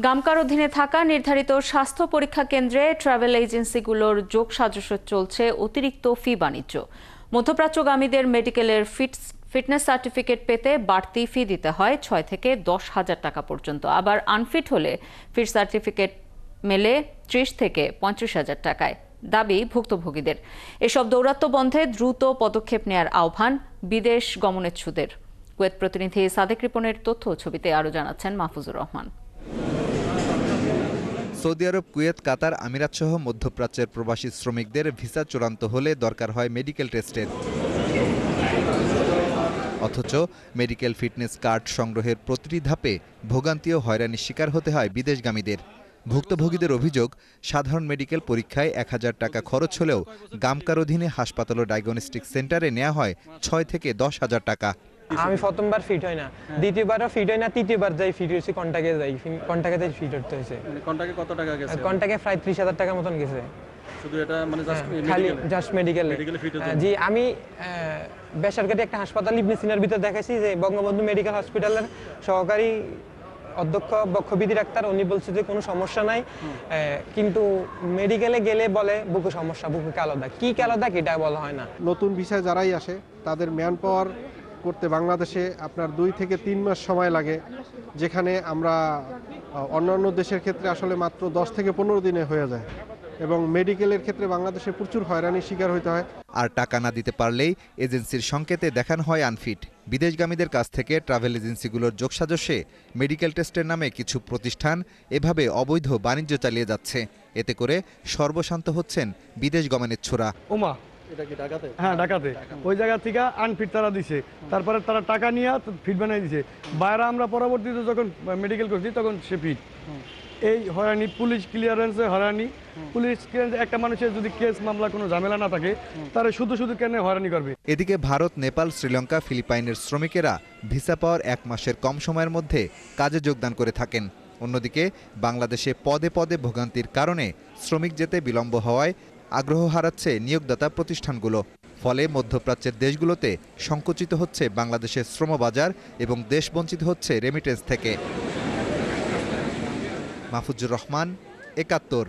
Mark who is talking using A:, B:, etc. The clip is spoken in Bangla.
A: গামকার অধীনে থাকা নির্ধারিত স্বাস্থ্য পরীক্ষা কেন্দ্রে ট্রাভেল এজেন্সিগুলোর যোগসাজশ চলছে অতিরিক্ত ফি বাণিজ্য। মধ্যপ্রাচ্যগামীদের মেডিকেলের ফিটনেস সার্টিফিকেট পেতে বাড়তি ফি দিতে হয় ৬ থেকে ১০,০০০ টাকা পর্যন্ত। আবার আনফিট হলে ফিট সার্টিফিকেট মেলে ৩০ থেকে ৩৫,০০০ টাকায়। দাবি ভুক্তভোগীদের। এসব দৌরাত্ম্য বন্ধে দ্রুত পদক্ষেপ নেয়ার আহ্বান বিদেশ গমনেচ্ছুদের। কুয়েত প্রতিনিধি সাদেক রিপনের তথ্য ছবিতে আরও জানাচ্ছেন মাহফুজুর রহমান।
B: সৌদি আরব, কুয়েত, কাতার, আমিরাত সহ মধ্যপ্রাচ্যের প্রবাসী শ্রমিকদের ভিসা চূড়ান্ত হলে দরকার হয় মেডিকেল টেস্টের। অথচ মেডিকেল ফিটনেস কার্ড সংগ্রহের প্রতিটি ধাপে ভোগান্তি ও হয়রানির শিকার হতে হয় বিদেশগামীদের। ভুক্তভোগীদের অভিযোগ, সাধারণ মেডিকেল পরীক্ষায় ১,০০০ টাকা খরচ হলেও গামকার অধীনে হাসপাতাল ও ডায়াগনস্টিক সেন্টারে নেওয়া হয় ৬ থেকে ১০,০০০ টাকা।
C: আমি প্রথমবার ফিট হয় না, দ্বিতীয়বারও ফিট হয় না, তৃতীয়বার যাই ফিট হয়েছে কন্টাক্টে যাই ফিট হতে হয়েছে।
D: কন্টাক্টে কত টাকা গেছে?
C: কন্টাক্টে প্রায় ৩০,০০০ টাকা মতন গেছে।
D: শুধু এটা মানে
C: জাস্ট মেডিকেলে। জি, আমি বেসরকারি একটা হাসপাতাল ইবনে সিনার ভিতর দেখাইছি যে বঙ্গবন্ধু মেডিকেল হসপিটালের সহকারী অধ্যক্ষ বক্ষবিধি ডাক্তার, উনি বলছে যে কোনো সমস্যা নাই, কিন্তু মেডিকেলে গেলে বলে বুকে সমস্যা, বুকে কালো দাগ। কি কালো দাগ এটা বলা হয় না।
E: নতুন ভিসায় যারাই আসে তাদের ম্যান পাওয়ার করতে বাংলাদেশে আপনার ২ থেকে ৩ মাস সময় লাগে, যেখানে আমরা অন্যান্য দেশের ক্ষেত্রে আসলে মাত্র ১০ থেকে ১৫ দিনে হয়ে যায়। এবং মেডিকেলের ক্ষেত্রে বাংলাদেশে প্রচুর হয়রানির শিকার হতে হয়।
B: আর টাকা না দিতে পারলেই এজেন্সির সংকেতে দেখানো হয় আনফিট। বিদেশগামীদের কাছ থেকে ট্রাভেল এজেন্সিগুলোর যোগসাজশে মেডিকেল টেস্টের নামে কিছু প্রতিষ্ঠান এভাবে অবৈধ বাণিজ্য চালিয়ে যাচ্ছে। এতে করে সর্বশান্ত হচ্ছেন বিদেশ গমনেচ্ছুরা।
F: হ্যাঁ, ঢাকাতে ওই জায়গা থেকে আনফিট তারা দিছে, তারপরে তারা টাকা নিয়ে ফিট বানিয়ে দিছে। বাইরে আমরা পরবর্তীতে যখন মেডিকেল করছি তখন সে ফিট। এই হয়রানি, পুলিশ ক্লিয়ারেন্সে হয়রানি। পুলিশ ক্লিয়ারেন্সে একটা মানুষের যদি কেস মামলা কোনো ঝামেলা না থাকে তারা শুধু কেন হয়রানি করবে।
B: এদিকে ভারত, নেপাল, শ্রীলঙ্কা, ফিলিপাইনের শ্রমিকেরা ভিসা পাওয়ার ১ মাসের কম সময়ের মধ্যে কাজে যোগদান করে থাকেন। অন্যদিকে বাংলাদেশে পদে পদে ভোগান্তির কারণে শ্রমিক যেতে বিলম্ব হওয়ায় আগ্রহ হারাচ্ছে নিয়োগদাতা প্রতিষ্ঠানগুলো। ফলে মধ্যপ্রাচ্যের দেশগুলোতে সংকুচিত হচ্ছে বাংলাদেশের শ্রমবাজার এবং দেশ বঞ্চিত হচ্ছে রেমিটেন্স থেকে। মাহফুজুর রহমান, ৭১।